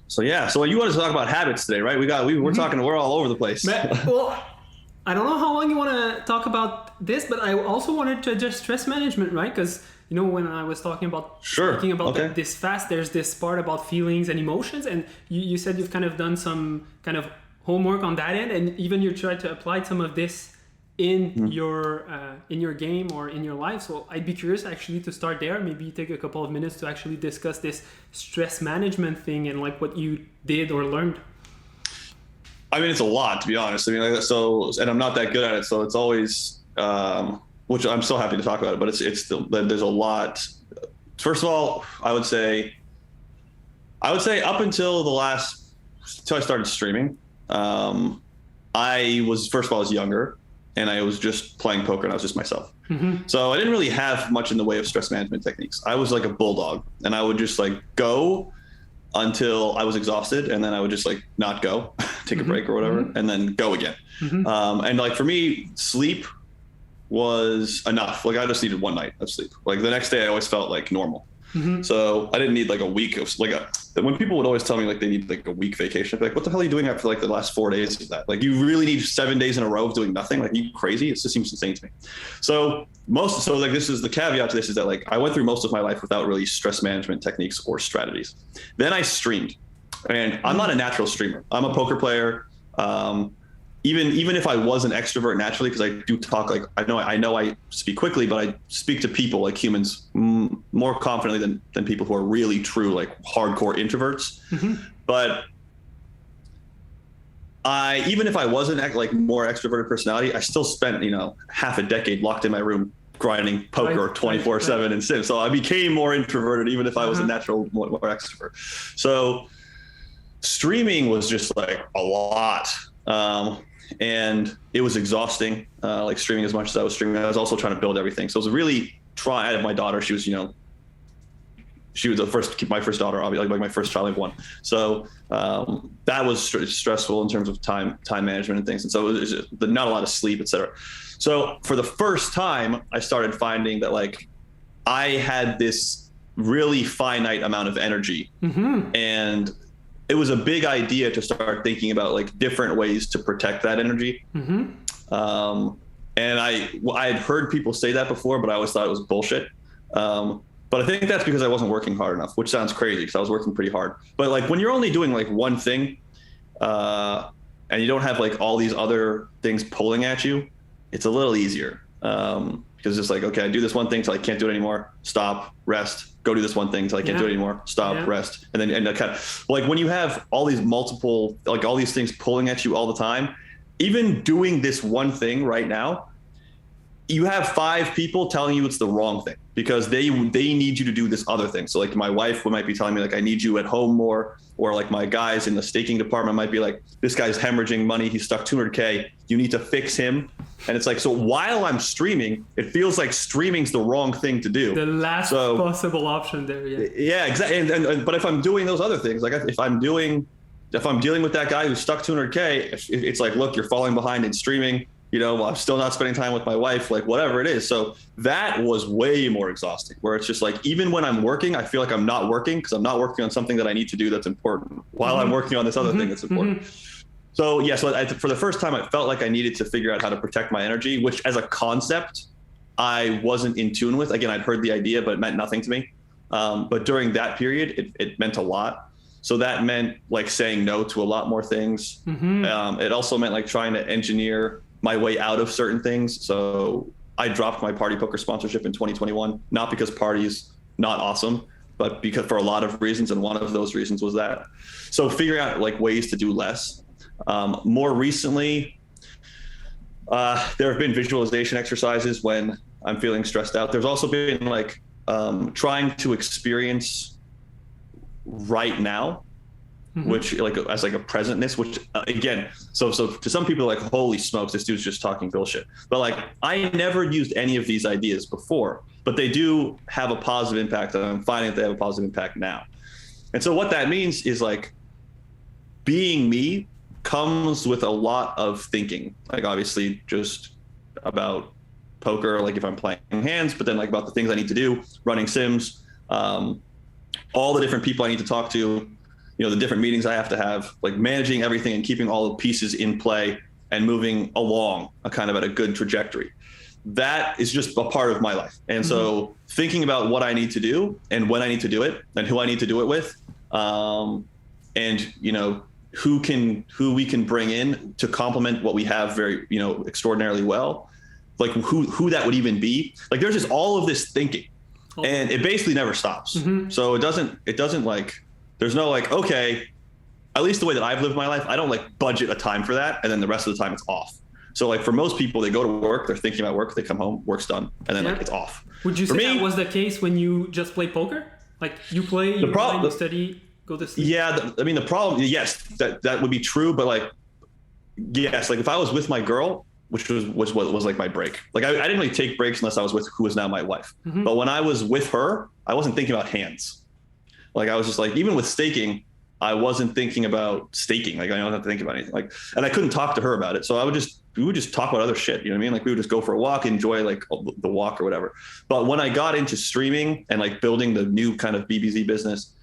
So yeah, so you wanted to talk about habits today, right? We're all over the place. Well, I don't know how long you want to talk about this, but I also wanted to address stress management, right? Because when I was Sure. speaking about Okay. this fast, there's this part about feelings and emotions, and you said you've kind of done some kind of homework on that end, and even you tried to apply some of this in your game or in your life. So I'd be curious actually to start there. Maybe take a couple of minutes to actually discuss this stress management thing and like what you did or learned. I mean, it's a lot, to be honest. I mean, and I'm not that good at it, so it's always, which I'm so happy to talk about it, but it's still, there's a lot. First of all, I would say up until I started streaming, I was younger, and I was just playing poker, and I was just myself. Mm-hmm. So I didn't really have much in the way of stress management techniques. I was like a bulldog, and I would just like go until I was exhausted, and then I would just like not go, take a break or whatever, and then go again. And like for me, sleep was enough. Like I just needed one night of sleep. Like the next day I always felt like normal. So I didn't need like a week of when people would always tell me like they need like a week vacation, I'd be like, what the hell are you doing after like the last 4 days of that? Like you really need 7 days in a row of doing nothing? Like, are you crazy? It just seems insane to me. So like this is the caveat to this is that like I went through most of my life without really stress management techniques or strategies. Then I streamed, and I'm not a natural streamer. I'm a poker player. Even if I was an extrovert naturally, because I do talk, like I know I speak quickly, but I speak to people like humans more confidently than people who are really true, like hardcore introverts. But even if I wasn't like more extroverted personality, I still spent, half a decade locked in my room grinding poker 24/7 in Sims. So I became more introverted, even if I was a natural more extrovert. So streaming was just like a lot. And it was exhausting, like streaming as much as I was streaming. I was also trying to build everything. So it was really trying. I had my daughter. She was my first daughter, obviously, like my first child, like one. So that was stressful in terms of time management and things. And so it was just not a lot of sleep, etc. So for the first time, I started finding that like I had this really finite amount of energy, and it was a big idea to start thinking about like different ways to protect that energy. And I had heard people say that before, but I always thought it was bullshit. But I think that's because I wasn't working hard enough, which sounds crazy because I was working pretty hard. But like when you're only doing like one thing, and you don't have like all these other things pulling at you, it's a little easier. Because it's like, okay, I do this one thing till I can't do it anymore. Stop, rest, go do this one thing till I can't do it anymore. Stop, rest. And then kind of like when you have all these multiple, like all these things pulling at you all the time, even doing this one thing right now, you have 5 people telling you it's the wrong thing because they need you to do this other thing. So like my wife might be telling me like, I need you at home more, or like my guys in the staking department might be like, this guy's hemorrhaging money. He's stuck 200K. You need to fix him. And it's like, so while I'm streaming, it feels like streaming's the wrong thing to do. The last possible option there. Yeah, exactly. But if I'm doing those other things, like if I'm dealing with that guy who's stuck 200K, it's like, look, you're falling behind in streaming. I'm still not spending time with my wife, like whatever it is. So that was way more exhausting, where it's just like, even when I'm working, I feel like I'm not working because I'm not working on something that I need to do that's important while I'm working on this other thing that's important. So yeah, for the first time, I felt like I needed to figure out how to protect my energy, which as a concept, I wasn't in tune with. Again, I'd heard the idea, but it meant nothing to me. But during that period, it meant a lot. So that meant like saying no to a lot more things. It also meant like trying to engineer my way out of certain things. So I dropped my party poker sponsorship in 2021, not because party's not awesome, but because for a lot of reasons. And one of those reasons was that. So figuring out like ways to do less. More recently, there have been visualization exercises when I'm feeling stressed out. There's also been like trying to experience right now, which like as like a presentness, which again, so to some people like, holy smokes, this dude's just talking bullshit. But like I never used any of these ideas before, but they do have a positive impact, and I'm finding that they have a positive impact now. And so what that means is like being me comes with a lot of thinking, like obviously just about poker, like if I'm playing hands, but then like about the things I need to do, running Sims, all the different people I need to talk to, the different meetings I have to have, like managing everything and keeping all the pieces in play and moving along a kind of at a good trajectory. That is just a part of my life. And so thinking about what I need to do and when I need to do it and who I need to do it with, and, who we can bring in to complement what we have very, extraordinarily well, like who that would even be. Like there's just all of this thinking and it basically never stops. So it doesn't like, there's no like, okay, at least the way that I've lived my life, I don't like budget a time for that. And then the rest of the time it's off. So like for most people, they go to work, they're thinking about work, they come home, work's done, and then like it's off. Would you say that was the case when you just play poker? Like you play, you study, go to sleep? Yeah, the problem, yes, that would be true. But like, yes, like if I was with my girl, which was like my break. Like I didn't really take breaks unless I was with who is now my wife. But when I was with her, I wasn't thinking about hands. Like I was just like, even with staking, I wasn't thinking about staking. Like I don't have to think about anything. Like, and I couldn't talk to her about it. So we would just talk about other shit. You know what I mean? Like we would just go for a walk, enjoy like the walk or whatever. But when I got into streaming and like building the new kind of BBZ business,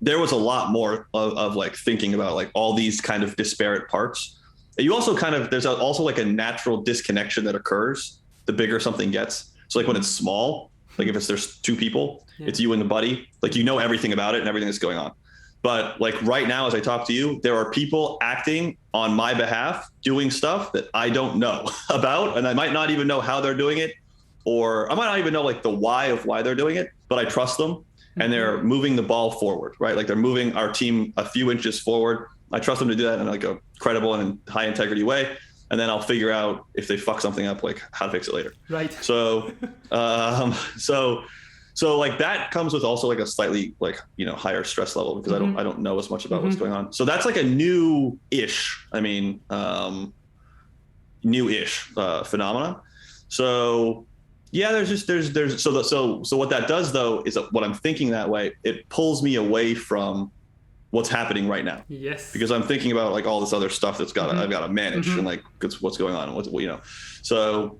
there was a lot more of like thinking about like all these kind of disparate parts. You also there's also like a natural disconnection that occurs the bigger something gets. So like when it's small, like if there's two people, it's you and the buddy, like everything about it and everything that's going on. But like right now, as I talk to you, there are people acting on my behalf, doing stuff that I don't know about. And I might not even know how they're doing it, or I might not even know like the why of why they're doing it, but I trust them and they're moving the ball forward, right? Like they're moving our team a few inches forward. I trust them to do that in like a credible and high integrity way. And then I'll figure out if they fuck something up, like how to fix it later. Right. So, so like that comes with also like a slightly like, higher stress level because I don't know as much about what's going on. So that's like a new-ish phenomena. So yeah, so what that does though, is that what I'm thinking that way, it pulls me away from what's happening right now. Yes. Because I'm thinking about like all this other stuff that's I've got to manage and like what's going on and so.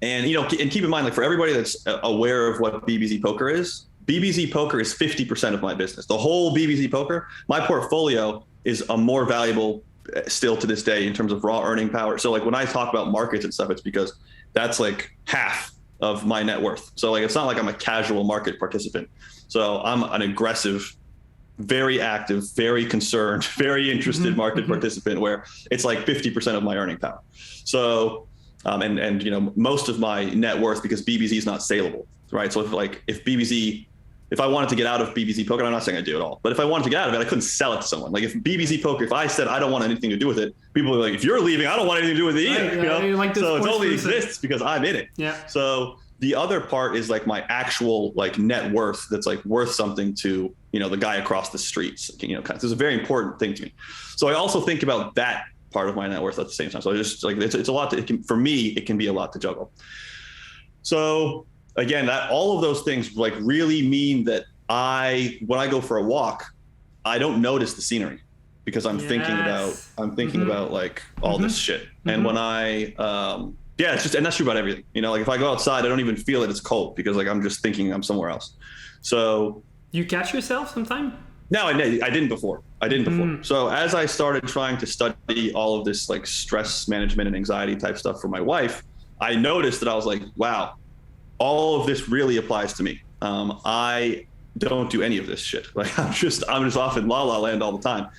And, and keep in mind, like for everybody that's aware of what BBZ poker is 50% of my business. The whole BBZ poker, my portfolio is a more valuable still to this day in terms of raw earning power. So like when I talk about markets and stuff, it's because that's like half of my net worth. So like, it's not like I'm a casual market participant. So I'm an aggressive, very active, very concerned, very interested market participant where it's like 50% of my earning power. So, and most of my net worth, because BBZ is not saleable, right? So if I wanted to get out of BBZ poker, I'm not saying I do at all, but if I wanted to get out of it, I couldn't sell it to someone. Like if BBZ poker, if I said I don't want anything to do with it, people are like, if you're leaving, I don't want anything to do with it either. Like so it only exists because I'm in it. Yeah. So the other part is like my actual like net worth that's like worth something to, the guy across the streets, it's a very important thing to me. So I also think about that part of my net worth at the same time. So I just like, it's a lot for me, it can be a lot to juggle. So again, that all of those things like really mean that when I go for a walk, I don't notice the scenery because I'm thinking about like all this shit. And when I, it's just, and that's true about everything, like if I go outside, I don't even feel it. It's cold because like, I'm just thinking I'm somewhere else. So you catch yourself sometime? No, I didn't before. So as I started trying to study all of this like stress management and anxiety type stuff for my wife, I noticed that I was like, wow, all of this really applies to me. I don't do any of this shit. Like I'm just off in la la land all the time.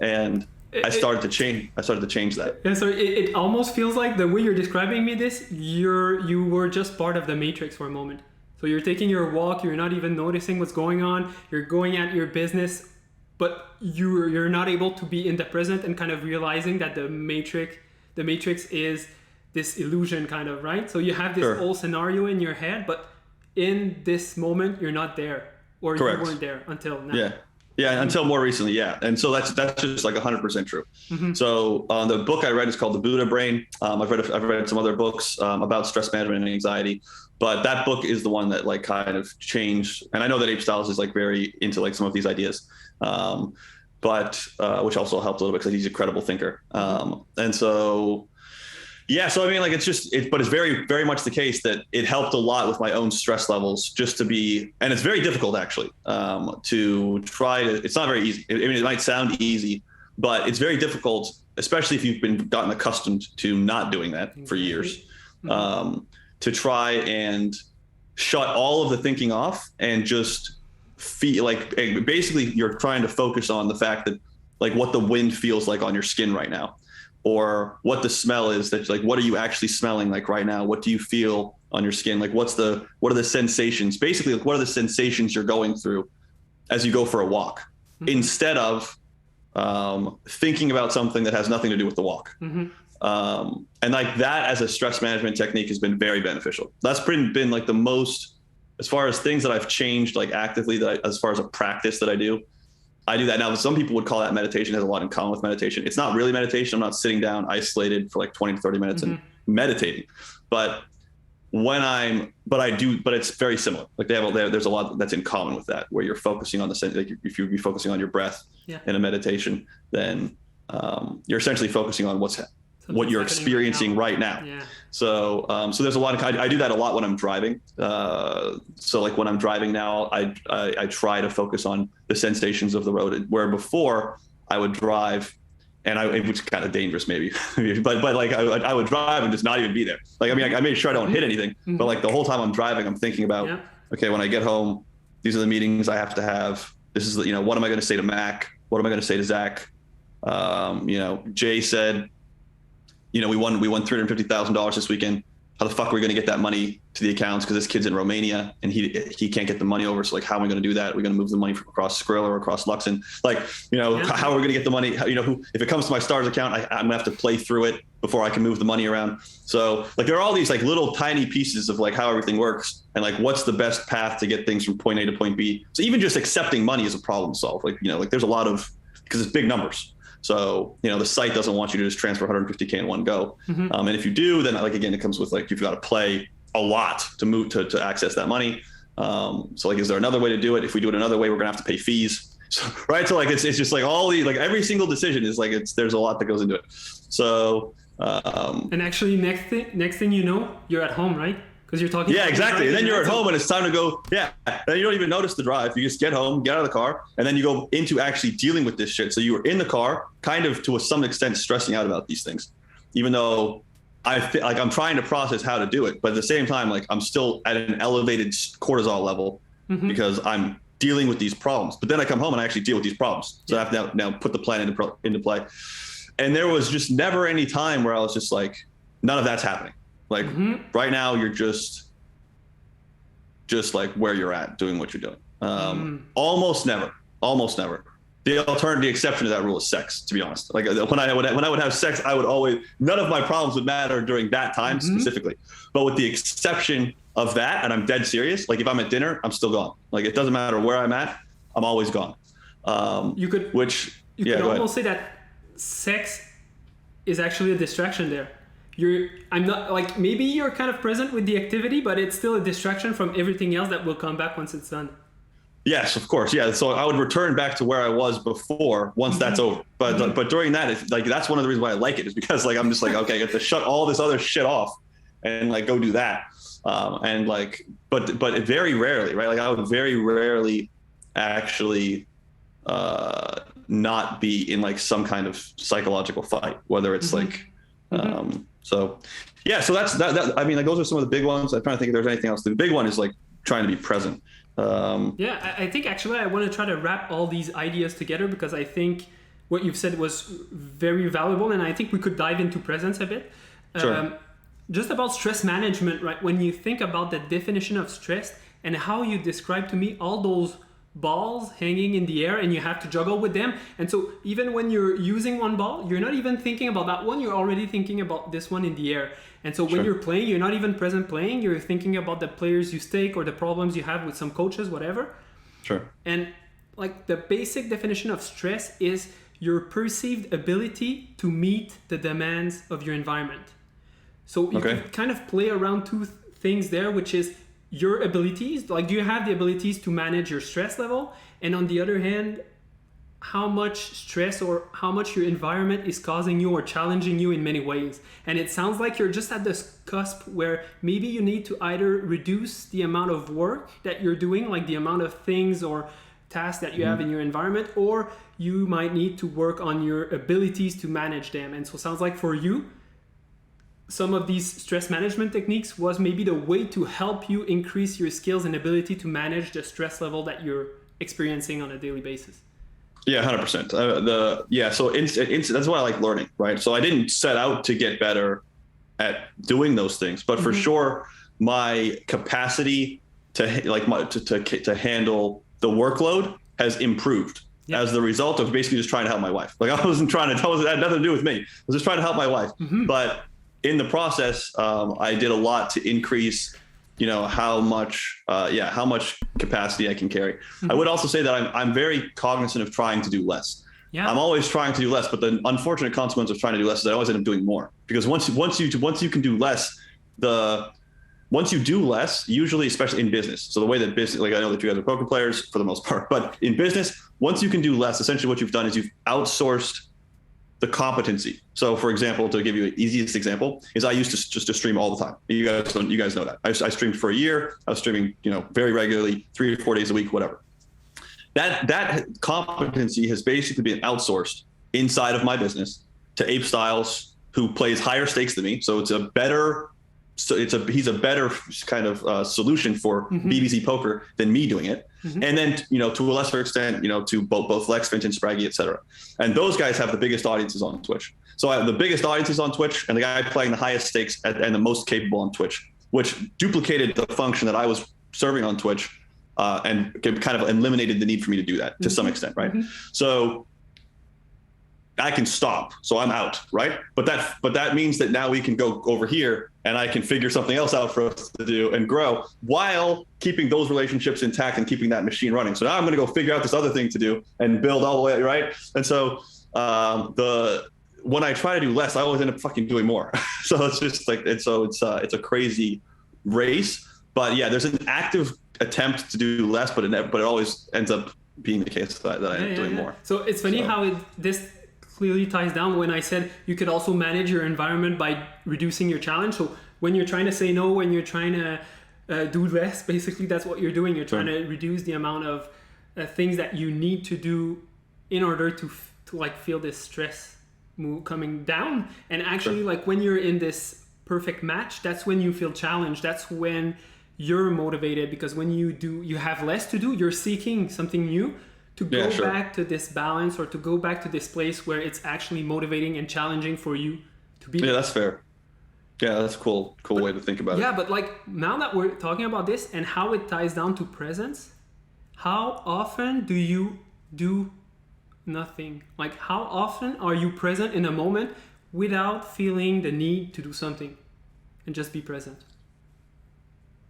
And I started to change that. Yeah, so it almost feels like the way you're describing me this, you were just part of the matrix for a moment. So you're taking your walk, you're not even noticing what's going on, you're going at your business, but you're not able to be in the present and kind of realizing that the matrix is this illusion kind of, right? So you have this whole scenario in your head, but in this moment, you're not there, or Correct. You weren't there until now. Yeah, until more recently, yeah. And so that's just like 100% true. So the book I read is called The Buddha Brain. I've read some other books about stress management and anxiety, but that book is the one that like kind of changed. And I know that Abe Styles is like very into like some of these ideas, but which also helped a little bit because he's a credible thinker. And so Yeah, so I mean, like but it's very, very much the case that it helped a lot with my own stress levels just to be, and it's very difficult actually to try to. It's not very easy. I mean, it might sound easy, but it's very difficult, especially if you've gotten accustomed to not doing that for years, to try and shut all of the thinking off and just feel like basically you're trying to focus on the fact that like what the wind feels like on your skin right now, or what the smell is, that like, what are you actually smelling like right now? What do you feel on your skin? Like, what are the sensations? Basically, like, what are the sensations you're going through as you go for a walk, instead of thinking about something that has nothing to do with the walk. And like that as a stress management technique has been very beneficial. That's been like the most, as far as things that I've changed, like actively, as far as a practice that I do that now. Some people would call that meditation, has a lot in common with meditation. It's not really meditation. I'm not sitting down isolated for like 20 to 30 minutes and meditating, but it's very similar. Like there's a lot that's in common with that, where you're focusing on like if you're focusing on your breath in a meditation, then you're essentially focusing on what you're experiencing right now. Yeah. So there's a lot of, I do that a lot when I'm driving. So like when I'm driving now, I try to focus on the sensations of the road, where before I would drive and it was kind of dangerous maybe, but like I would drive and just not even be there. Like, I mean, I made sure I don't hit anything, but like the whole time I'm driving, I'm thinking about, okay, when I get home, these are the meetings I have to have. This is what am I going to say to Mac? What am I going to say to Zach? Jay said, we won $350,000 this weekend. How the fuck are we going to get that money to the accounts? Because this kid's in Romania and he can't get the money over. So like, how am I going to do that? We're going to move the money from across Skrill or across Luxon. Like, how are we going to get the money? If it comes to my Stars account, I'm gonna have to play through it before I can move the money around. So like, there are all these like little tiny pieces of like how everything works and like what's the best path to get things from point A to point B. So even just accepting money is a problem to solve. Like, like there's a lot of, because it's big numbers. So, the site doesn't want you to just transfer 150K in one go. And if you do, then like, again, it comes with like, you've got to play a lot to move to access that money. So like, is there another way to do it? If we do it another way, we're going to have to pay fees. So, right. So like, it's just like all the, like every single decision is like, there's a lot that goes into it. So, and actually next thing you're at home, right? Because you're talking. Yeah, exactly. And then you're at home and it's time to go. Yeah. And you don't even notice the drive. You just get home, get out of the car, and then you go into actually dealing with this shit. So you were in the car, kind of to some extent stressing out about these things, even though I'm trying to process how to do it. But at the same time, like I'm still at an elevated cortisol level because I'm dealing with these problems. But then I come home and I actually deal with these problems. So I have to now put the plan into play. And there was just never any time where I was just like, none of that's happening. Like right now, you're just like where you're at, doing what you're doing. Almost never. The exception to that rule is sex, to be honest. Like when I would have sex, none of my problems would matter during that time specifically. But with the exception of that, and I'm dead serious, like if I'm at dinner, I'm still gone. Like it doesn't matter where I'm at, I'm always gone. You could almost say that sex is actually a distraction there. I'm not like, maybe you're kind of present with the activity, but it's still a distraction from everything else that will come back once it's done. Yes, of course. Yeah. So I would return back to where I was before once that's over. But during that, it's like, that's one of the reasons why I like it, is because like, I'm just like, okay, I have to shut all this other shit off and like go do that. And like, but very rarely, right? Like I would very rarely actually not be in like some kind of psychological fight, whether it's like, so that's that. I mean, like those are some of the big ones. I'm trying to think if there's anything else. The big one is like trying to be present. I think actually I want to try to wrap all these ideas together, because I think what you've said was very valuable, and I think we could dive into presence a bit. Sure. Just about stress management, right? When you think about the definition of stress and how you describe to me all those balls hanging in the air and you have to juggle with them, and so even when you're using one ball, you're not even thinking about that one, you're already thinking about this one in the air. And so when you're playing, you're not even present playing, you're thinking about the players you stake or the problems you have with some coaches, whatever. Sure. And like the basic definition of stress is your perceived ability to meet the demands of your environment. So you can kind of play around two things there, which is your abilities, like do you have the abilities to manage your stress level? And on the other hand, how much stress or how much your environment is causing you or challenging you in many ways. And it sounds like you're just at this cusp where maybe you need to either reduce the amount of work that you're doing, like the amount of things or tasks that you have in your environment, or you might need to work on your abilities to manage them. And so it sounds like for you, some of these stress management techniques was maybe the way to help you increase your skills and ability to manage the stress level that you're experiencing on a daily basis. Yeah, 100%. So that's why I like learning, right? So I didn't set out to get better at doing those things, but for sure, my capacity to handle the workload has improved as the result of basically just trying to help my wife. Like I wasn't trying to tell it had nothing to do with me. I was just trying to help my wife. But in the process, I did a lot to increase how much capacity I can carry. I would also say that I'm very cognizant of trying to do less. Yeah. I'm always trying to do less, but the unfortunate consequence of trying to do less is I always end up doing more, because once you can do less, once you do less, usually, especially in business. So the way that business, like I know that you guys are poker players for the most part, but in business, once you can do less, essentially what you've done is you've outsourced the competency. So for example, to give you an easiest example is I used to just to stream all the time. You guys know that. I streamed for a year. I was streaming, very regularly, 3 or 4 days a week, whatever. That competency has basically been outsourced inside of my business to Ape Styles, who plays higher stakes than me. So he's a better kind of solution for BBZ poker than me doing it. And then, to a lesser extent, to both Lex, Vintage, Spraggy, et cetera. And those guys have the biggest audiences on Twitch. So I have the biggest audiences on Twitch and the guy playing the highest stakes and the most capable on Twitch, which duplicated the function that I was serving on Twitch and kind of eliminated the need for me to do that to some extent, right? So I can stop, so I'm out, right? But that means that now we can go over here and I can figure something else out for us to do and grow while keeping those relationships intact and keeping that machine running. So now I'm going to go figure out this other thing to do and build all the way, right? And so when I try to do less, I always end up fucking doing more. So it's just like it's a crazy race. But yeah, there's an active attempt to do less, but it always ends up being the case that I end up doing more. So it's funny how this clearly ties down when I said you could also manage your environment by reducing your challenge. So when you're trying to say no, when you're trying to do less, basically that's what you're doing. You're trying to reduce the amount of things that you need to do in order to like feel this stress coming down. And actually like when you're in this perfect match, that's when you feel challenged. That's when you're motivated, because when you have less to do, you're seeking something new to go back to this balance, or to go back to this place where it's actually motivating and challenging for you to be. Yeah, that's fair. Yeah, that's a cool way to think about it. Yeah, but like now that we're talking about this and how it ties down to presence, how often do you do nothing? Like how often are you present in a moment without feeling the need to do something and just be present?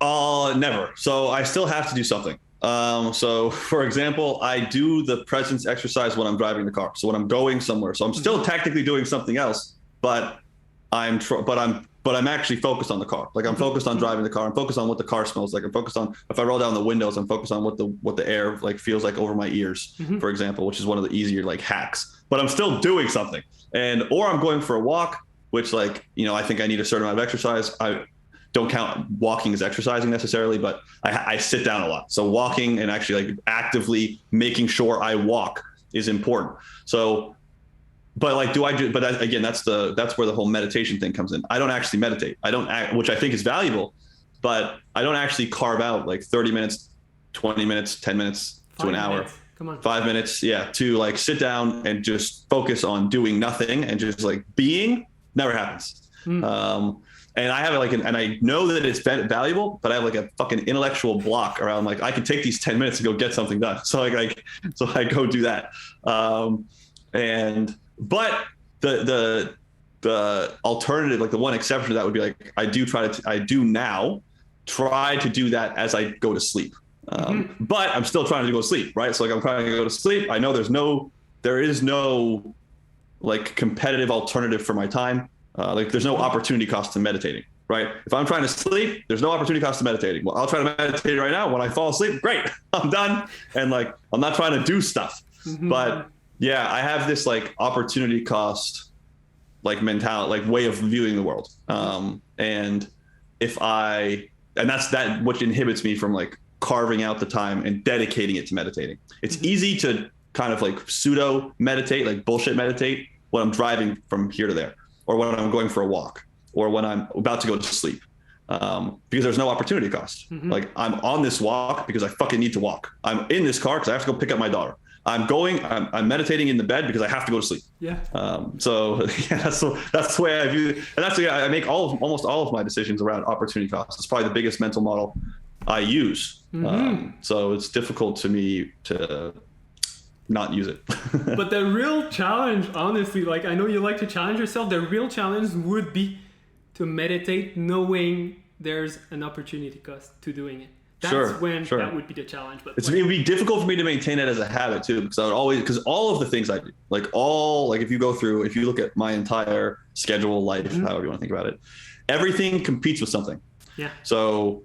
Never. So I still have to do something. So for example, I do the presence exercise when I'm driving the car. So when I'm going somewhere, so I'm still technically doing something else, but I'm actually focused on the car. Like I'm focused on driving the car. I'm focused on what the car smells like. I'm focused on, if I roll down the windows, I'm focused on what the air like feels like over my ears, for example, which is one of the easier like hacks, but I'm still doing something. Or I'm going for a walk, which like, I think I need a certain amount of exercise. I don't count walking as exercising necessarily, but I sit down a lot. So walking and actually like actively making sure I walk is important. So, but like, again, that's where the whole meditation thing comes in. I don't actually meditate. Which I think is valuable, but I don't actually carve out like 30 minutes, 20 minutes, 10 minutes to an hour. Come on. 5 minutes. Yeah. To like sit down and just focus on doing nothing and just like being. Never happens. And I have and I know that it's valuable, but I have like a fucking intellectual block around like I can take these 10 minutes and go get something done. So so I go do that. But the alternative, like the one exception to that would be like I do now try to do that as I go to sleep. But I'm still trying to go to sleep, right? So like I'm trying to go to sleep. I know there is no like competitive alternative for my time. Like there's no opportunity cost to meditating, right? If I'm trying to sleep, there's no opportunity cost to meditating. Well, I'll try to meditate right now. When I fall asleep, great, I'm done. And like, I'm not trying to do stuff, but Yeah, I have this like opportunity cost like mentality, like way of viewing the world. And if I, and that's that which inhibits me from like carving out the time and dedicating it to meditating. It's easy to kind of like pseudo meditate, like bullshit meditate when I'm driving from here to there, or when I'm going for a walk, or when I'm about to go to sleep. Because there's no opportunity cost. Like I'm on this walk because I fucking need to walk. I'm in this car because I have to go pick up my daughter. I'm meditating in the bed because I have to go to sleep. Yeah. So yeah, that's the way I view it. And that's the way I make almost all of my decisions around opportunity cost. It's probably the biggest mental model I use. So it's difficult to me to not use it. But the real challenge, honestly, like I know you like to challenge yourself, the real challenge would be to meditate knowing there's an opportunity cost to doing it. That's when that would be the challenge. But it would be difficult for me to maintain it as a habit too, because I would always, because all of the things I do, like if you look at my entire schedule, life, however you want to think about it, everything competes with something. Yeah. So,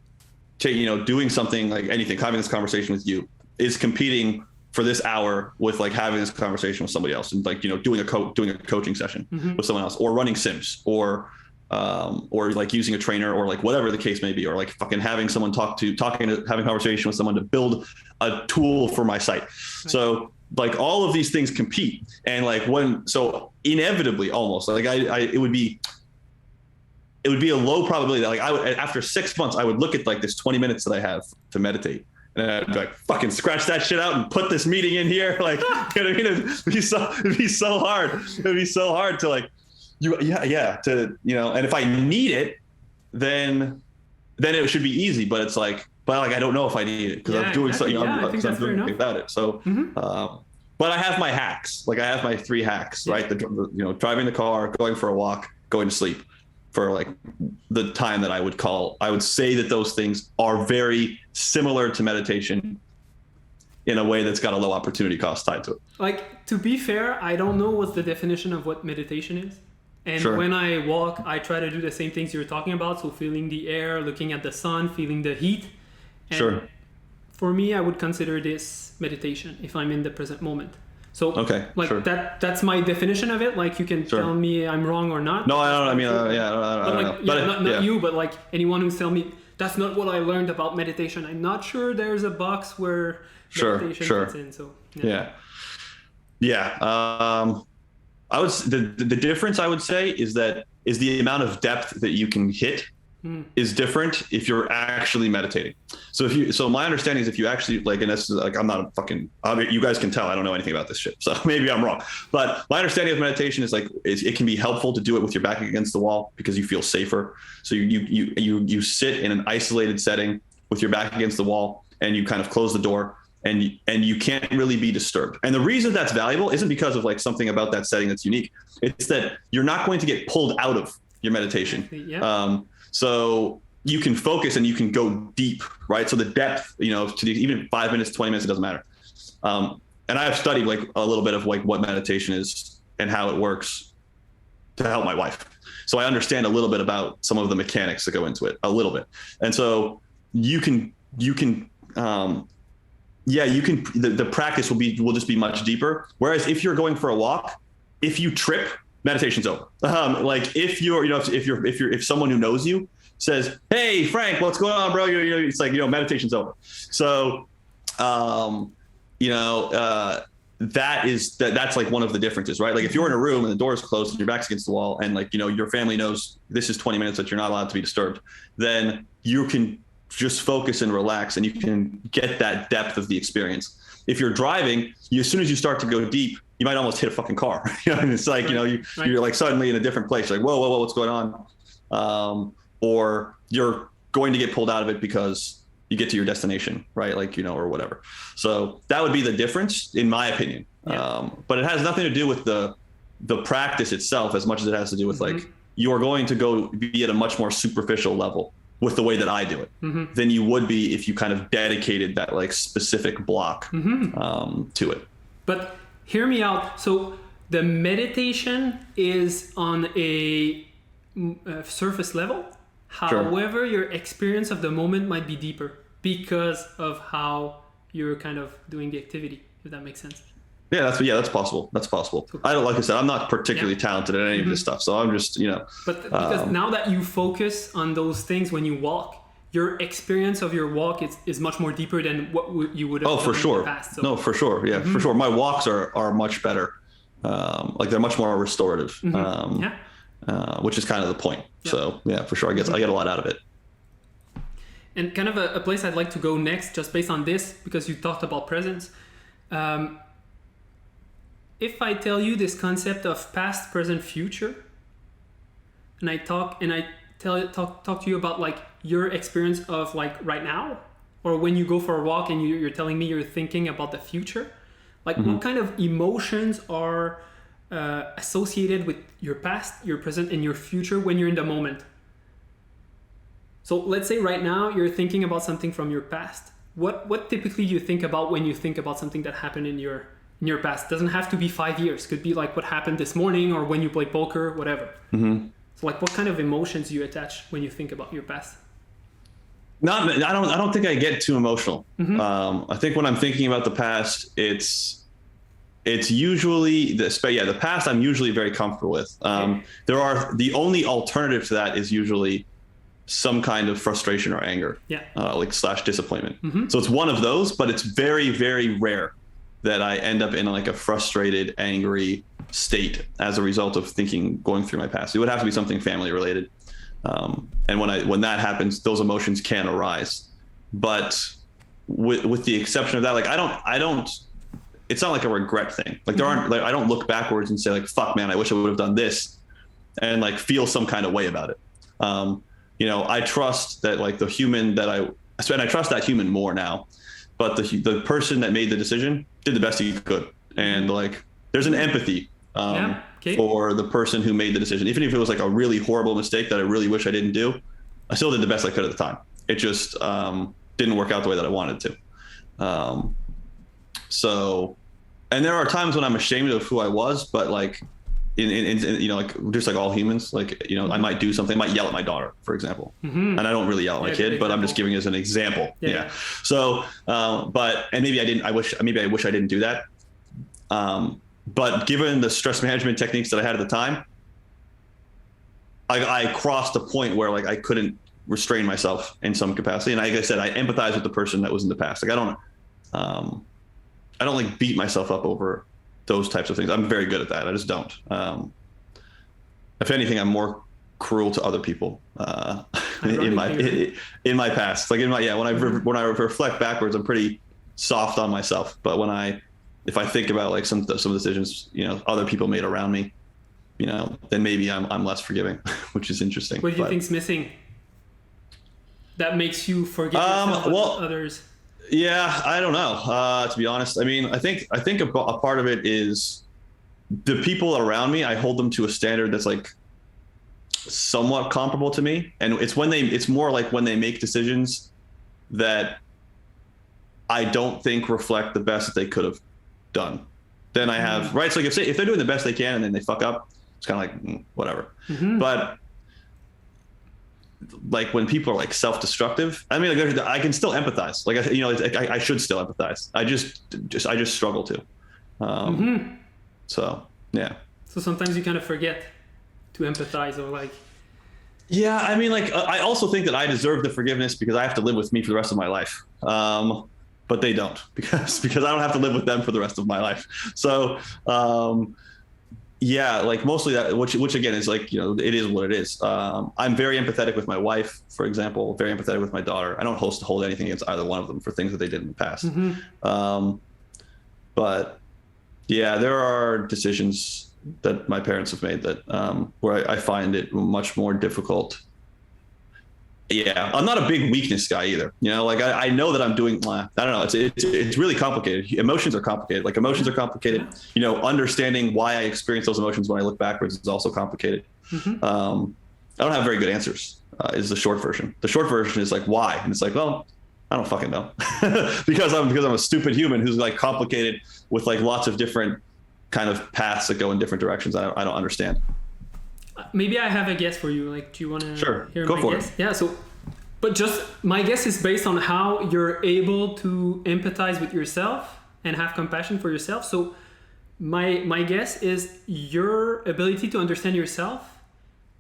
doing something like anything, having this conversation with you is competing for this hour with like having this conversation with somebody else, and like, doing a coaching session with someone else, or running Sims, or like using a trainer, or like whatever the case may be, or like fucking having someone having a conversation with someone to build a tool for my site. Right. So like all of these things compete, and like so inevitably almost like it would be a low probability that like after 6 months I would look at like this 20 minutes that I have to meditate, and I'd be like, fucking scratch that shit out and put this meeting in here. Like, it'd be so hard. It'd be so hard to like, and if I need it, then it should be easy. But it's like, I don't know if I need it because I'm doing something. I'm doing about it. So, but I have my hacks. Like I have my 3 hacks, right? Driving the car, going for a walk, going to sleep, for like the time that I would say that those things are very similar to meditation in a way that's got a low opportunity cost tied to it. Like, to be fair, I don't know what the definition of what meditation is. And when I walk, I try to do the same things you're talking about. So feeling the air, looking at the sun, feeling the heat. And for me, I would consider this meditation if I'm in the present moment. So that's my definition of it. Like, you can tell me I'm wrong or not. No, I don't. I mean, I don't know. Not you, but like anyone who's telling me that's not what I learned about meditation. I'm not sure there's a box where meditation fits in. So I would the difference I would say is the amount of depth that you can hit is different if you're actually meditating. So my understanding is if you actually like, and this is like, I'm not a fucking, you guys can tell I don't know anything about this shit, so maybe I'm wrong, but my understanding of meditation is like, it can be helpful to do it with your back against the wall because you feel safer. So you sit in an isolated setting with your back against the wall, and you kind of close the door, and you can't really be disturbed. And the reason that's valuable isn't because of like something about that setting that's unique. It's that you're not going to get pulled out of your meditation. So you can focus and you can go deep, right? So the depth, even 5 minutes, 20 minutes, it doesn't matter. And I have studied like a little bit of like what meditation is and how it works to help my wife. So I understand a little bit about some of the mechanics that go into it, a little bit. And so the practice will just be much deeper. Whereas if you're going for a walk, if you trip, meditation's over. Like if if someone who knows you says, "Hey Frank, what's going on, bro?" It's like, meditation's over. So, that's like one of the differences, right? Like if you're in a room and the door is closed and your back's against the wall, and like, your family knows this is 20 minutes that you're not allowed to be disturbed, then you can just focus and relax, and you can get that depth of the experience. If you're driving, as soon as you start to go deep, you might almost hit a fucking car. And it's like, you're like suddenly in a different place. Like, whoa, what's going on? Or you're going to get pulled out of it because you get to your destination, right? Like, or whatever. So that would be the difference, in my opinion. But it has nothing to do with the practice itself as much as it has to do with like, you're going to go be at a much more superficial level with the way that I do it than you would be if you kind of dedicated that like specific block to it. But hear me out. So the meditation is on a surface level. However, your experience of the moment might be deeper because of how you're kind of doing the activity, if that makes sense. That's possible. That's possible. I don't, like I said, I'm not particularly talented at any of this stuff, so I'm just, But because now that you focus on those things when you walk, your experience of your walk is much more deeper than what you would have done for sure. in the past. So. No, for sure. Yeah, for sure. My walks are much better. Like they're much more restorative, which is kind of the point. Yeah. So yeah, for sure. I get a lot out of it. And kind of a place I'd like to go next, just based on this, because you talked about presence. If I tell you this concept of past, present, future, and I talk to you about like your experience of like right now, or when you go for a walk and you're telling me you're thinking about the future, like what kind of emotions are associated with your past, your present, and your future when you're in the moment? So let's say right now you're thinking about something from your past. What typically do you think about when you think about something that happened in your past? It doesn't have to be 5 years. Could be like what happened this morning or when you played poker, whatever. So like what kind of emotions do you attach when you think about your past? I don't think I get too emotional. I think when I'm thinking about the past, it's usually the past I'm usually very comfortable with. The only alternative to that is usually some kind of frustration or anger, like / disappointment. So it's one of those, but it's very, very rare that I end up in like a frustrated, angry state as a result of going through my past. It would have to be something family related. And when that happens, those emotions can arise. But with the exception of that, like I don't, it's not like a regret thing. Like I don't look backwards and say like, fuck man, I wish I would have done this and like feel some kind of way about it. I trust that like the human that I trust that human more now, but the person that made the decision did the best he could. And like, there's an empathy for the person who made the decision. Even if it was like a really horrible mistake that I really wish I didn't do, I still did the best I could at the time. It just didn't work out the way that I wanted to. And there are times when I'm ashamed of who I was, but like, like just like all humans, like, I might do something, I might yell at my daughter, for example. And I don't really yell at my kid, but I'm just giving it as an example. Yeah. So, and maybe I wish I didn't do that. But given the stress management techniques that I had at the time, I crossed a point where like I couldn't restrain myself in some capacity. And like I said, I empathize with the person that was in the past. Like I don't like beat myself up over those types of things. I'm very good at that. I just don't. If anything, I'm more cruel to other people in my past. Like when I reflect backwards, I'm pretty soft on myself. But if I think about like some decisions other people made around me, then maybe I'm less forgiving, which is interesting. What do you think's missing that makes you forgive yourself others? Yeah, I don't know. To be honest, I mean, I think a part of it is the people around me. I hold them to a standard that's like somewhat comparable to me, and it's more like when they make decisions that I don't think reflect the best that they could have done. Then I have right. So like if they're doing the best they can and then they fuck up, it's kind of like whatever. But like when people are like self-destructive, I mean, like, I can still empathize. Like, I should still empathize. I just struggle to. So, yeah. So sometimes you kind of forget to empathize or like. Yeah. I mean, like, I also think that I deserve the forgiveness because I have to live with me for the rest of my life. But they don't because I don't have to live with them for the rest of my life. So, yeah, like mostly that, which again is like, it is what it is. I'm very empathetic with my wife, for example, very empathetic with my daughter. I don't hold anything against either one of them for things that they did in the past. But yeah, there are decisions that my parents have made that where I find it much more difficult. Yeah, I'm not a big weakness guy either. Like I know that I'm doing, I don't know. It's really complicated. Emotions are complicated. Like emotions are complicated. Understanding why I experience those emotions when I look backwards is also complicated. I don't have very good answers, is the short version. The short version is like, why? And it's like, well, I don't fucking know. because I'm a stupid human who's like complicated with like lots of different kind of paths that go in different directions. I don't understand. Maybe I have a guess for you. Like, do you want to hear Go my for guess? it. Yeah. So, but just my guess is based on how you're able to empathize with yourself and have compassion for yourself. So, My guess is your ability to understand yourself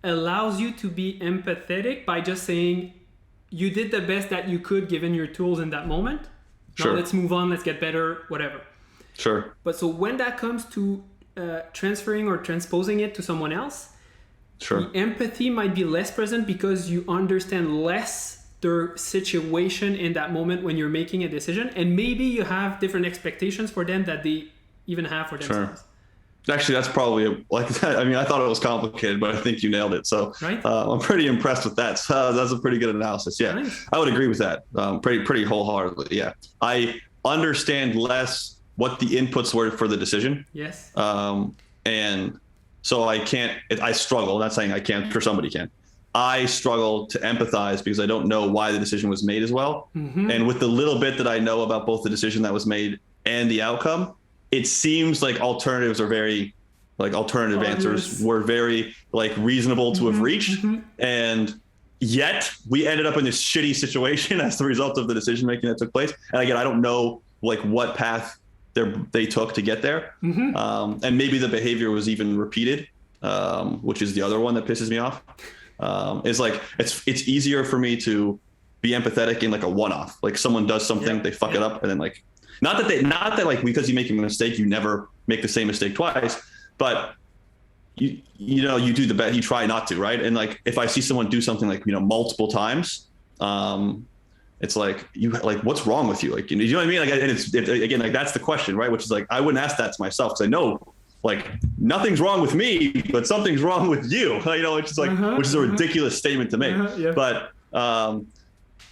allows you to be empathetic by just saying you did the best that you could given your tools in that moment. Now let's move on, let's get better, whatever. Sure. But so when that comes to transferring or transposing it to someone else, the empathy might be less present because you understand less their situation in that moment when you're making a decision, and maybe you have different expectations for them that they even have for themselves. Actually, that's probably like that. I mean, I thought it was complicated, but I think you nailed it. So I'm pretty impressed with that. So that's a pretty good analysis. Yeah, nice. I would agree with that. Pretty wholeheartedly. Yeah, I understand less what the inputs were for the decision. Yes. And so I struggle. I'm not saying I can't, or somebody can. I struggle to empathize because I don't know why the decision was made as well. Mm-hmm. And with the little bit that I know about both the decision that was made and the outcome, it seems like alternatives are very, like alternative answers were very like reasonable to have reached. Mm-hmm. And yet we ended up in this shitty situation as the result of the decision making that took place. And again, I don't know like what path they took to get there. Mm-hmm. And maybe the behavior was even repeated, which is the other one that pisses me off. Is like, it's easier for me to be empathetic in like a one-off, like someone does something, they fuck it up. And then like, not that like, because you make a mistake, you never make the same mistake twice, but you do the best, you try not to. Right. And like, if I see someone do something like, multiple times, it's like, what's wrong with you? Like, you know what I mean? Like, and again, like that's the question, right? Which is like, I wouldn't ask that to myself because I know like nothing's wrong with me, but something's wrong with you. It's just like, which is a ridiculous statement to make. But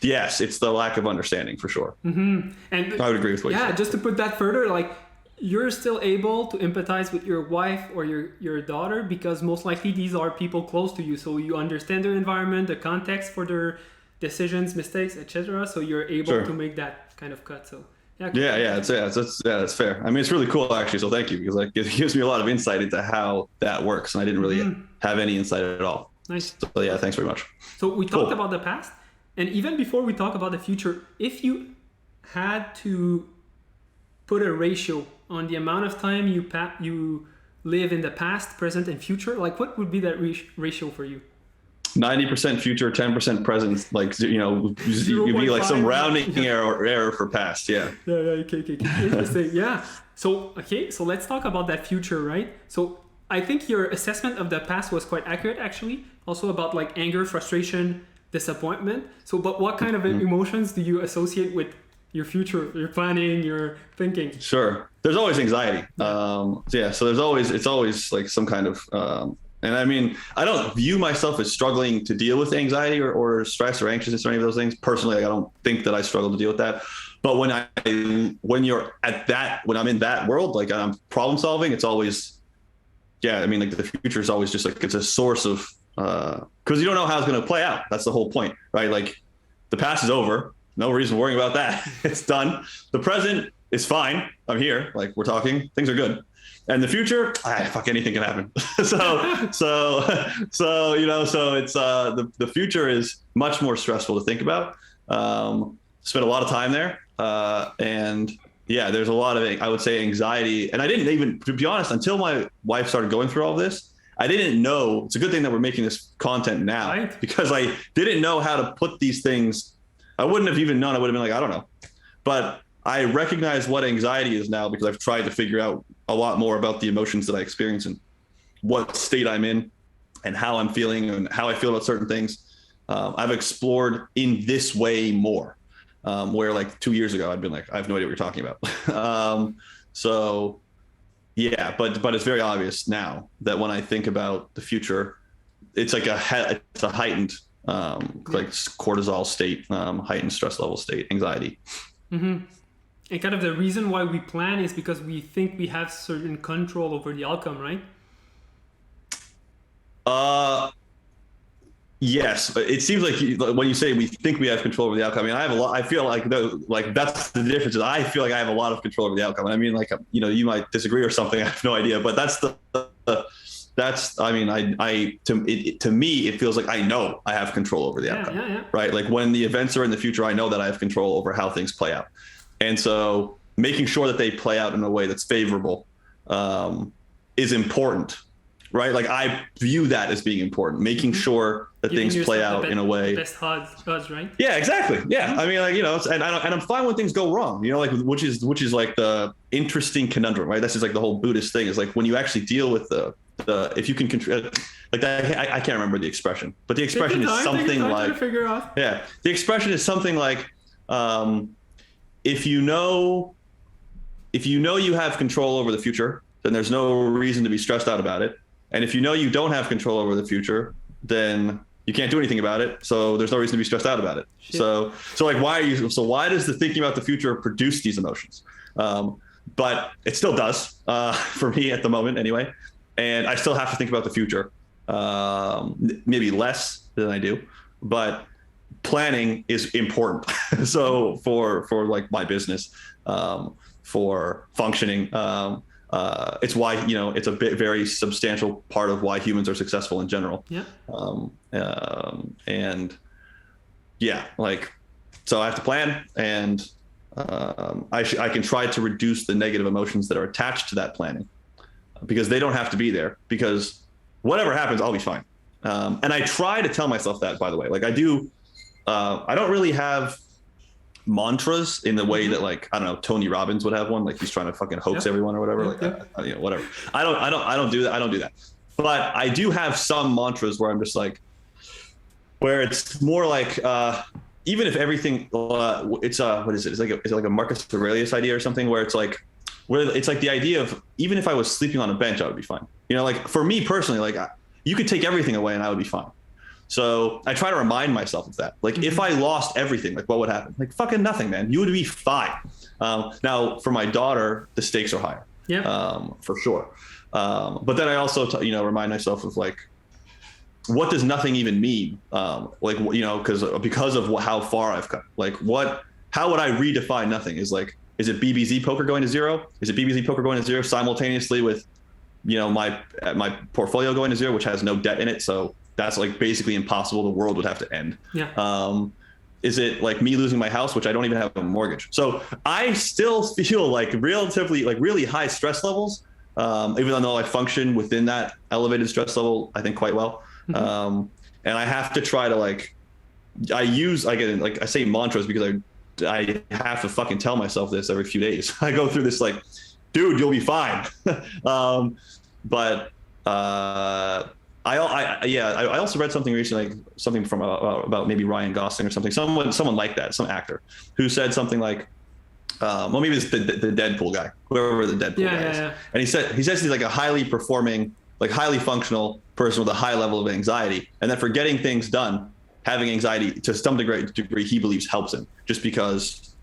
yes, it's the lack of understanding for sure. Mm-hmm. And I would agree with what you said. Just to put that further, like you're still able to empathize with your wife or your daughter because most likely these are people close to you, so you understand their environment, the context for their decisions, mistakes, etc. So you're able to make that kind of cut. So that's fair. I mean, it's really cool actually. So thank you, because like it gives me a lot of insight into how that works, and I didn't really have any insight at all. Nice. So yeah, thanks very much. So we talked about the past, and even before we talk about the future, if you had to put a ratio on the amount of time you live in the past, present, and future, like what would be that ratio for you? 90% future, 10% present. Like you'd be like some rounding error for past. Yeah. Okay. Interesting. Yeah. So let's talk about that future, right? So I think your assessment of the past was quite accurate, actually. Also about like anger, frustration, disappointment. So, but what kind of emotions do you associate with your future, your planning, your thinking? Sure. There's always anxiety. So it's always like some kind of, and I mean, I don't view myself as struggling to deal with anxiety or stress or anxiousness or any of those things. Personally, like I don't think that I struggle to deal with that. But when I'm in that world, like I'm problem solving, it's always, like the future is always just like, it's a source of, because you don't know how it's going to play out. That's the whole point, right? Like the past is over. No reason worrying about that. It's done. The present is fine. I'm here. Like we're talking, things are good. And the future, anything can happen. so it's the future is much more stressful to think about. Spent a lot of time there, and there's a lot of, I would say, anxiety. And I didn't even, to be honest, until my wife started going through all of this, I didn't know. It's a good thing that we're making this content now, right? Because I didn't know how to put these things. I wouldn't have even known. I would have been like, I don't know, but I recognize what anxiety is now because I've tried to figure out a lot more about the emotions that I experience and what state I'm in and how I'm feeling and how I feel about certain things. I've explored in this way more, where like 2 years ago, I'd been like, I have no idea what you're talking about. But it's very obvious now that when I think about the future, it's like a heightened like cortisol state, heightened stress level state, anxiety. Mm-hmm. And kind of the reason why we plan is because we think we have certain control over the outcome, right? Yes. It seems like when you say we think we have control over the outcome, I mean, I feel like that's the difference. Is I feel like I have a lot of control over the outcome. And I mean, like, you might disagree or something. I have no idea, but to me, it feels like I know I have control over the outcome, right? Like when the events are in the future, I know that I have control over how things play out. And so making sure that they play out in a way that's favorable is important, right? Like I view that as being important, making sure that Giving things play yourself out in a way. best odds, right? Yeah, exactly. Yeah, I mean, like, you know, and I'm fine when things go wrong. You know, like which is like the interesting conundrum, right? That's just like the whole Buddhist thing is like when you actually deal with the if you can control like that. I can't remember the expression, but the expression is something like figure out. yeah, the expression is something like if you know you have control over the future, then there's no reason to be stressed out about it. And if you know you don't have control over the future, then you can't do anything about it. So there's no reason to be stressed out about it. Shit. So like, why does the thinking about the future produce these emotions? But it still does, for me at the moment anyway. And I still have to think about the future, maybe less than I do, but planning is important. So for like my business, for functioning, it's why, you know, it's a very substantial part of why humans are successful in general. Yeah. And yeah, like, so I have to plan, and I can try to reduce the negative emotions that are attached to that planning, because they don't have to be there, because whatever happens, I'll be fine. And I try to tell myself that, by the way, like I do, I don't really have mantras in the way that, like, I don't know, Tony Robbins would have one, like he's trying to fucking hoax everyone or whatever. Like, you know, whatever. I don't do that. I don't do that. But I do have some mantras where I'm just like, where it's more like, even if everything, it's what is it? It's like a Marcus Aurelius idea or something, where it's like the idea of, even if I was sleeping on a bench, I would be fine. You know, like for me personally, like you could take everything away and I would be fine. So I try to remind myself of that. Like if I lost everything, like what would happen? Like fucking nothing, man. You would be fine. Now for my daughter, the stakes are higher. Yeah. For sure. But then I also, remind myself of like, what does nothing even mean? Like, you know, because of how far I've come. Like how would I redefine nothing? Is it BBZ poker going to zero? Is it BBZ poker going to zero simultaneously with, you know, my portfolio going to zero, which has no debt in it? So that's like basically impossible. The world would have to end. Yeah. Is it like me losing my house, which I don't even have a mortgage? So I still feel like relatively, like really high stress levels, even though I function within that elevated stress level, I think quite well. Mm-hmm. And I have to try to I say mantras because I have to fucking tell myself this every few days. I go through this like, dude, you'll be fine. But I also read something recently, like something from about maybe Ryan Gosling or something, someone like that, some actor who said something like, well, maybe it's the Deadpool guy, whoever the Deadpool guy is. Yeah. And he says he's like a highly performing, like highly functional person with a high level of anxiety, and that for getting things done, having anxiety to some degree he believes helps him, just because,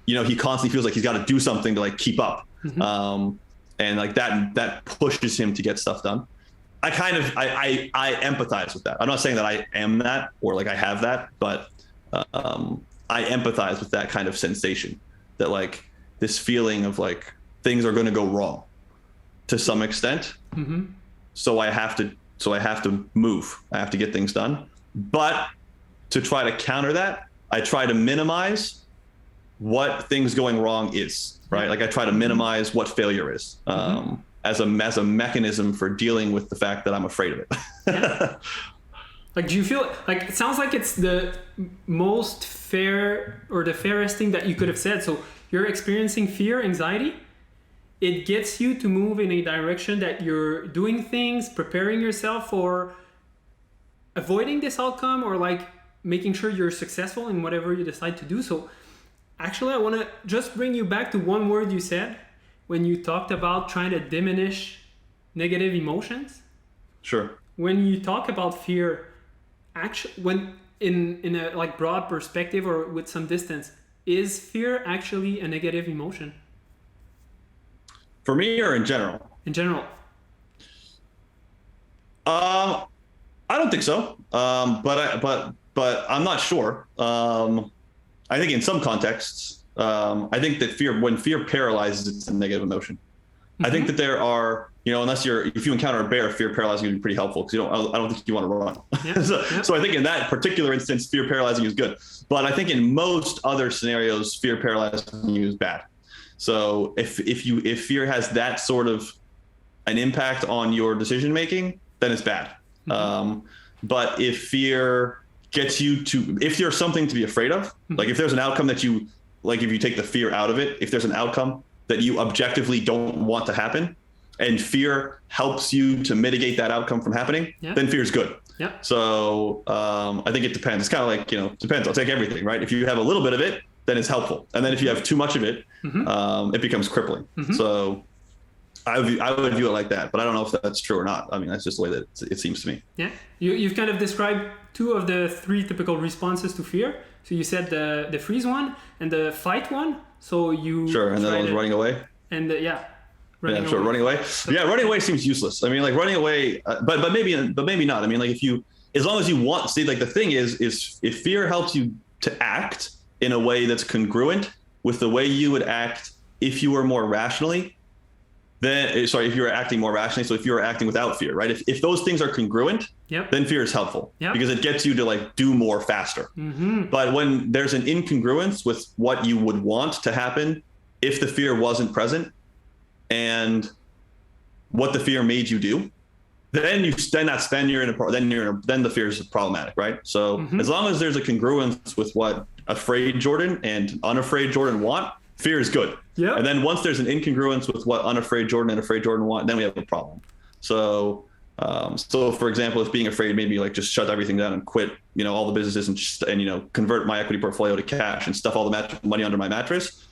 you know, he constantly feels like he's got to do something to like keep up. Mm-hmm. And like that pushes him to get stuff done. I empathize with that. I'm not saying that I am that or like I have that, but I empathize with that kind of sensation, that like this feeling of like things are going to go wrong to some extent. Mm-hmm. So I have to move. I have to get things done. But to try to counter that, I try to minimize what things going wrong is, right? Like I try to minimize what failure is. As a mechanism for dealing with the fact that I'm afraid of it. Yeah. Like, do you feel like, it sounds like it's the most fair or the fairest thing that you could have said. So you're experiencing fear, anxiety. It gets you to move in a direction that you're doing things, preparing yourself for avoiding this outcome, or like making sure you're successful in whatever you decide to do. So actually, I want to just bring you back to one word you said when you talked about trying to diminish negative emotions. Sure. When you talk about fear, actually, when in a like broad perspective or with some distance, is fear actually a negative emotion? For me, or in general? In general. I don't think so. But I'm not sure. I think in some contexts, I think that when fear paralyzes, it's a negative emotion. Mm-hmm. I think that there are, you know, if you encounter a bear, fear paralyzing you would be pretty helpful, because I don't think you want to run. Yeah. So I think in that particular instance, fear paralyzing you is good. But I think in most other scenarios, fear paralyzing you is bad. So if fear has that sort of an impact on your decision making, then it's bad. But if fear gets you to, if there's something to be afraid of, like if there's an outcome that you, like if you take the fear out of it, if there's an outcome that you objectively don't want to happen, and fear helps you to mitigate that outcome from happening, then fear is good. Yeah. So I think it depends. It's kind of like, depends. I'll take everything, right? If you have a little bit of it, then it's helpful. And then if you have too much of it, it becomes crippling. So I would view it like that, but I don't know if that's true or not. I mean, that's just the way that it seems to me. Yeah. You've kind of described 2 of the 3 typical responses to fear. So you said the freeze one and the fight one. So you and then one's running away. And running away. Running away. Running away seems useless. I mean, like running away, but maybe not. I mean, like as long as you want. See, like the thing is if fear helps you to act in a way that's congruent with the way you would act if you were more rationally, if you were acting more rationally. So if you were acting without fear, right? If those things are congruent, then fear is helpful because it gets you to like do more faster. But when there's an incongruence with what you would want to happen, if the fear wasn't present and what the fear made you do, then the fear is problematic, right? So as long as there's a congruence with what afraid Jordan and unafraid Jordan want, fear is good. Yeah. And then once there's an incongruence with what unafraid Jordan and afraid Jordan want, then we have a problem. So, for example, if being afraid maybe like just shut everything down and quit, all the businesses and convert my equity portfolio to cash and stuff all the money under my mattress,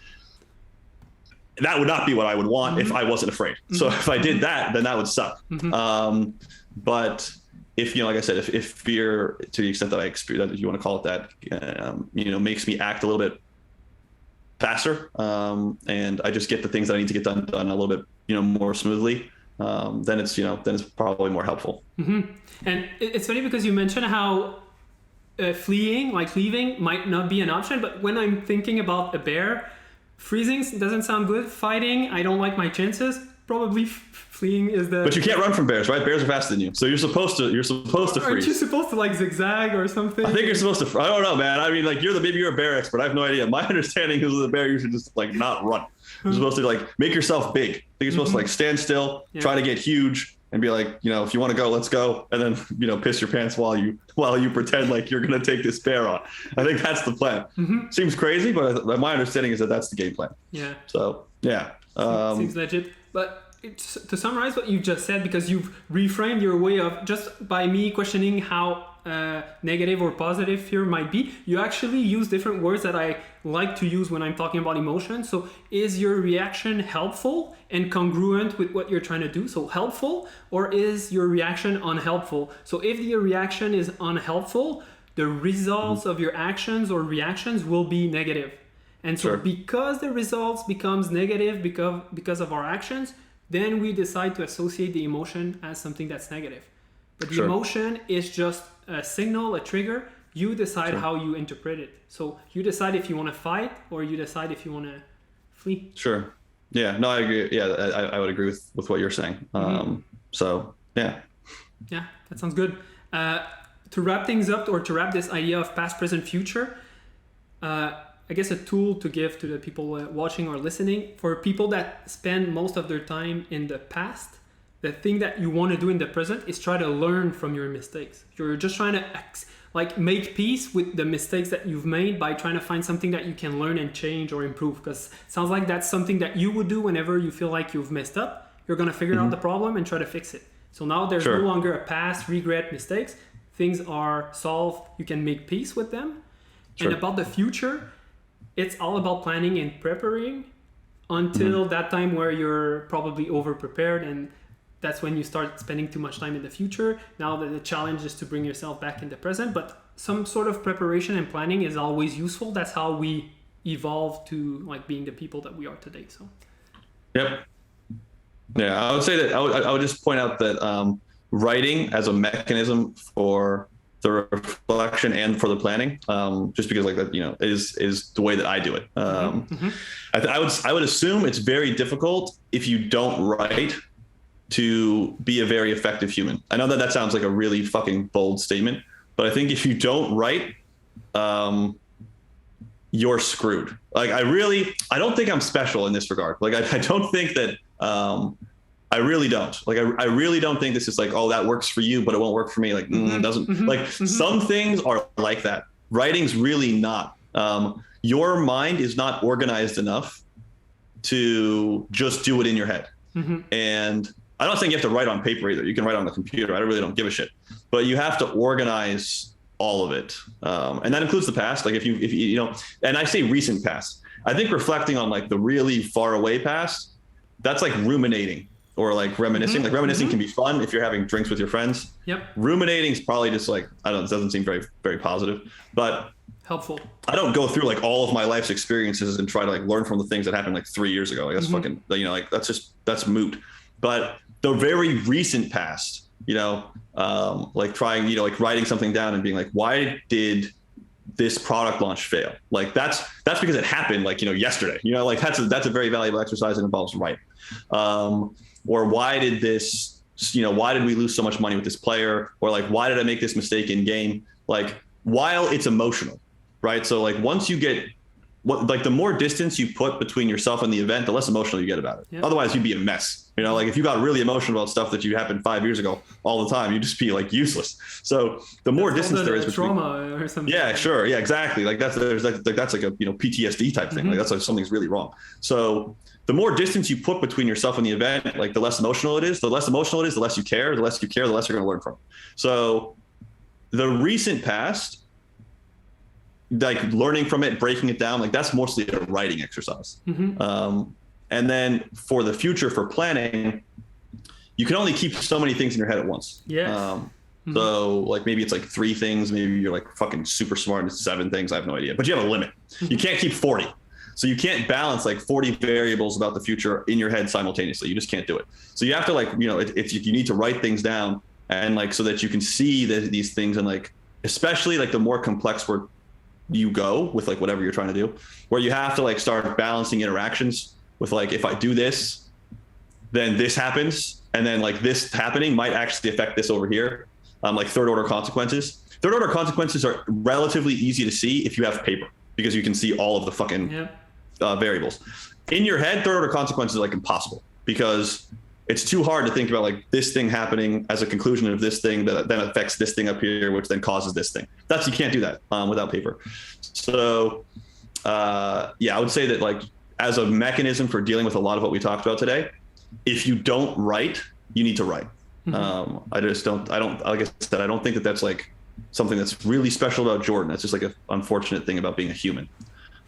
that would not be what I would want if I wasn't afraid. So if I did that, then that would suck. But if, like I said, if fear, to the extent that I experience, if you want to call it that, makes me act a little bit faster, and I just get the things that I need to get done a little bit, more smoothly, then it's probably more helpful. And it's funny because you mentioned how fleeing, like leaving, might not be an option. But when I'm thinking about a bear, freezing doesn't sound good. Fighting, I don't like my chances. Probably fleeing is the. But you can't run from bears, right? Bears are faster than you, so you're supposed to freeze. Aren't you supposed to like zigzag or something? I think you're supposed to. I don't know, man. I mean, like maybe you're a bear expert. I have no idea. My understanding is with a bear, you should just like not run. You're supposed to like make yourself big. I think you're supposed to like stand still, try to get huge, and be like, if you want to go, let's go, and then piss your pants while you pretend like you're gonna take this bear on. I think that's the plan. Seems crazy, but my understanding is that that's the game plan. Yeah. So yeah. Seems legit. But to summarize what you just said, because you've reframed your way of just by me questioning how negative or positive fear might be, you actually use different words that I like to use when I'm talking about emotions. So is your reaction helpful and congruent with what you're trying to do? So helpful, or is your reaction unhelpful? So if your reaction is unhelpful, the results of your actions or reactions will be negative. And so because the results becomes negative because of our actions, then we decide to associate the emotion as something that's negative. But the emotion is just a signal, a trigger. You decide how you interpret it. So you decide if you want to fight or you decide if you want to flee. Sure. Yeah, no, I agree. Yeah, I would agree with what you're saying. So, yeah. Yeah, that sounds good. To wrap things up, or to wrap this idea of past, present, future, I guess a tool to give to the people watching or listening, for people that spend most of their time in the past, the thing that you want to do in the present is try to learn from your mistakes. You're just trying to make peace with the mistakes that you've made by trying to find something that you can learn and change or improve, because it sounds like that's something that you would do whenever you feel like you've messed up. You're going to figure out the problem and try to fix it. So now there's no longer a past, regret, mistakes. Things are solved. You can make peace with them. And about the future, it's all about planning and preparing until that time where you're probably over-prepared, and that's when you start spending too much time in the future. Now the challenge is to bring yourself back in the present, but some sort of preparation and planning is always useful. That's how we evolve to like being the people that we are today. So. Yep. Yeah, I would say that I would just point out that writing as a mechanism for the reflection and for the planning, just because like that, is the way that I do it. I would assume it's very difficult if you don't write to be a very effective human. I know that sounds like a really fucking bold statement, but I think if you don't write, you're screwed. Like I don't think I'm special in this regard. Like I don't think that, I really don't. Like I really don't think this is like, oh, that works for you, but it won't work for me. Like doesn't like some things are like that. Writing's really not. Your mind is not organized enough to just do it in your head. And I'm not saying you have to write on paper either. You can write on the computer. I really don't give a shit. But you have to organize all of it, and that includes the past. Like if you know, and I say recent past. I think reflecting on like the really far away past, that's like ruminating or like reminiscing. Like reminiscing can be fun if you're having drinks with your friends. Yep. Ruminating is probably just like, I don't know, it doesn't seem very, very positive, but helpful. I don't go through like all of my life's experiences and try to like learn from the things that happened like 3 years ago. Like that's fucking, you know, like that's moot. But the very recent past, you know, like trying, you know, like writing something down and being like, why did this product launch fail? Like that's because it happened like, you know, yesterday, you know, like that's a very valuable exercise and involves writing. Or why did this, you know, why did we lose so much money with this player? Or like, why did I make this mistake in game? Like while it's emotional, right? So like once you get like the more distance you put between yourself and the event, the less emotional you get about it. Yep. Otherwise you'd be a mess. You know, like if you got really emotional about stuff that you happened 5 years ago all the time, you'd just be like useless. So the more distance there is between trauma or something. Yeah, sure. Yeah, exactly. Like that's like a, you know, PTSD type thing. Like that's like something's really wrong. So the more distance you put between yourself and the event, like the less emotional it is. The less emotional it is, the less you care. The less you care, the less you're going to learn from it. So the recent past, like learning from it, breaking it down, like that's mostly a writing exercise. And then for the future, for planning, you can only keep so many things in your head at once. Yeah. So like maybe it's like 3 things, maybe you're like fucking super smart and it's 7 things, I have no idea, but you have a limit. You can't keep 40. So you can't balance like 40 variables about the future in your head simultaneously. You just can't do it. So you have to like, you know, if you need to write things down and like, so that you can see these things and like, especially like the more complex where you go with like whatever you're trying to do, where you have to like start balancing interactions with like, if I do this, then this happens. And then like this happening might actually affect this over here. Like third order consequences. Third order consequences are relatively easy to see if you have paper because you can see all of the fucking variables. In your head, third order consequences are like impossible because it's too hard to think about like this thing happening as a conclusion of this thing that then affects this thing up here, which then causes this thing. You can't do that without paper. So yeah, I would say that like as a mechanism for dealing with a lot of what we talked about today, if you don't write, you need to write. I don't, like I said, I don't think that that's like something that's really special about Jordan. That's just like an unfortunate thing about being a human.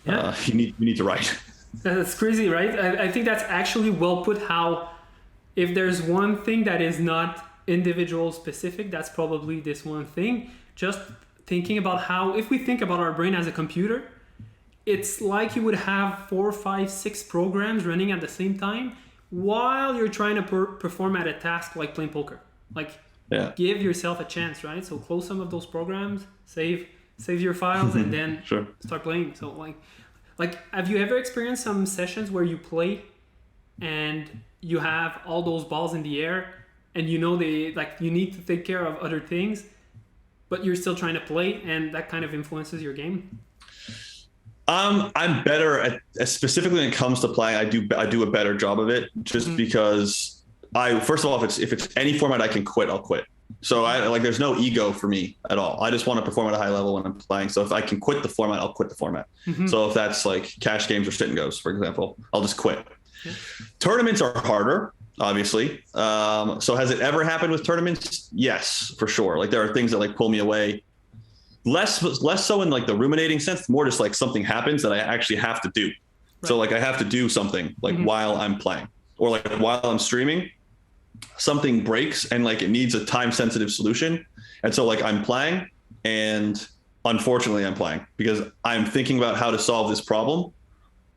Yeah. You need to write. That's crazy, right? I think that's actually well put, how if there's one thing that is not individual specific, that's probably this one thing. Just thinking about how, if we think about our brain as a computer, it's like you would have 4, 5, 6 programs running at the same time while you're trying to perform at a task like playing poker. Like, give yourself a chance, right? So close some of those programs, save your files, and then start playing. So like, have you ever experienced some sessions where you play and you have all those balls in the air and you know you need to take care of other things, but you're still trying to play, and that kind of influences your game? I'm better at specifically when it comes to playing. I do a better job of it just because first of all, if it's any format I can quit, I'll quit. So there's no ego for me at all. I just want to perform at a high level when I'm playing. So if I can quit the format, I'll quit the format. So if that's like cash games or sit and goes, for example, I'll just quit. Tournaments are harder, obviously. So has it ever happened with tournaments? Yes, for sure. Like there are things that like pull me away. Less so in like the ruminating sense, more just like something happens that I actually have to do. Right. So like I have to do something like while I'm playing, or like while I'm streaming, something breaks and like it needs a time sensitive solution. And so like I'm playing, and unfortunately I'm playing because I'm thinking about how to solve this problem,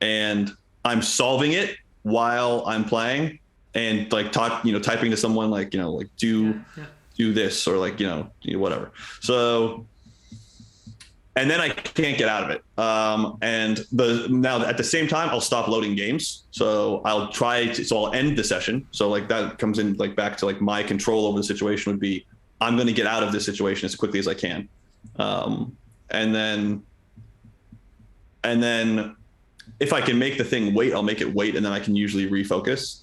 and I'm solving it while I'm playing, and like typing to someone like, like do this, or like, whatever. So, and then I can't get out of it. And now at the same time, I'll stop loading games. So I'll end the session. So like that comes in like back to like my control over the situation would be, I'm going to get out of this situation as quickly as I can. And then And then if I can make the thing wait, I'll make it wait, and then I can usually refocus.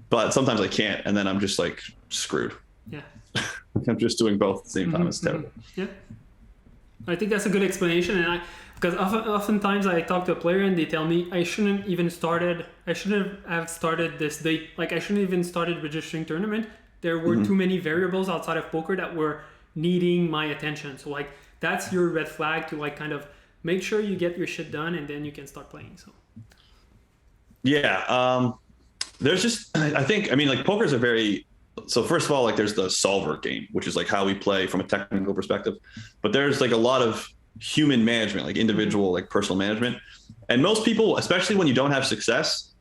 But sometimes I can't, and then I'm just like screwed. Yeah. I'm just doing both at the same time. It's terrible. Yeah. I think that's a good explanation, and because oftentimes I talk to a player and they tell me I shouldn't have started this date. Like I shouldn't even started registering tournament. There were too many variables outside of poker that were needing my attention. So like that's your red flag to like kind of make sure you get your shit done, and then you can start playing. So yeah, there's just I mean like poker's a very, so first of all, like there's the solver game, which is like how we play from a technical perspective, but there's like a lot of human management, like individual, like personal management. And most people, especially when you don't have success,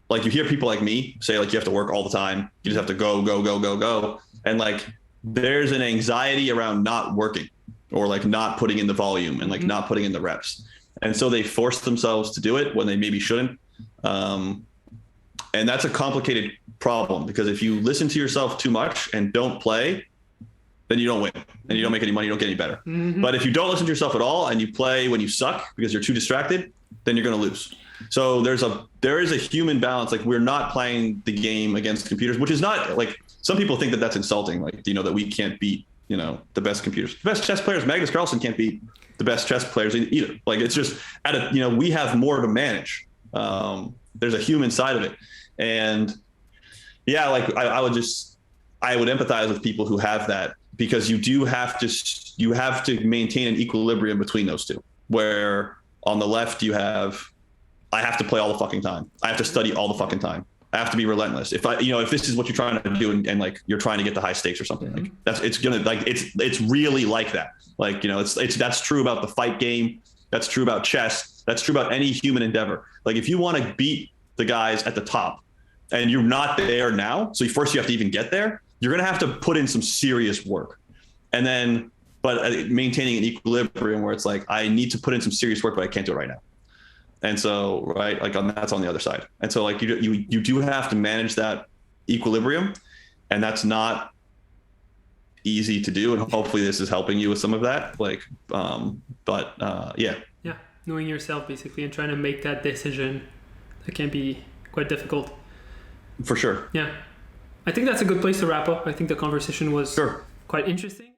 like you hear people like me say like you have to work all the time. You just have to go. And like there's an anxiety around not working or like not putting in the volume and like not putting in the reps. And so they force themselves to do it when they maybe shouldn't. And that's a complicated problem, because if you listen to yourself too much and don't play, then you don't win and you don't make any money, you don't get any better. But if you don't listen to yourself at all and you play when you suck because you're too distracted, then you're going to lose. So there is a human balance. Like we're not playing the game against computers, which is not like, some people think that that's insulting. Like, you know, that we can't beat, you know, the best computers, the best chess players. Magnus Carlsen can't beat the best chess players either. Like it's just we have more to manage. There's a human side of it. And yeah, like I would empathize with people who have that, because you have to maintain an equilibrium between those two, where on the left I have to play all the fucking time. I have to study all the fucking time. I have to be relentless. If this is what you're trying to do and like you're trying to get the high stakes or something, like it's really like that. Like, you know, that's true about the fight game. That's true about chess. That's true about any human endeavor. Like if you want to beat the guys at the top and you're not there now, so first you have to even get there, you're going to have to put in some serious work. And then, maintaining an equilibrium where it's like, I need to put in some serious work, but I can't do it right now. And so, right, like that's on the other side. And so like you do have to manage that equilibrium, and that's not easy to do. And hopefully this is helping you with some of that. Like, yeah. Yeah. Knowing yourself basically and trying to make that decision, that can be quite difficult. For sure. Yeah. I think that's a good place to wrap up. I think the conversation was quite interesting.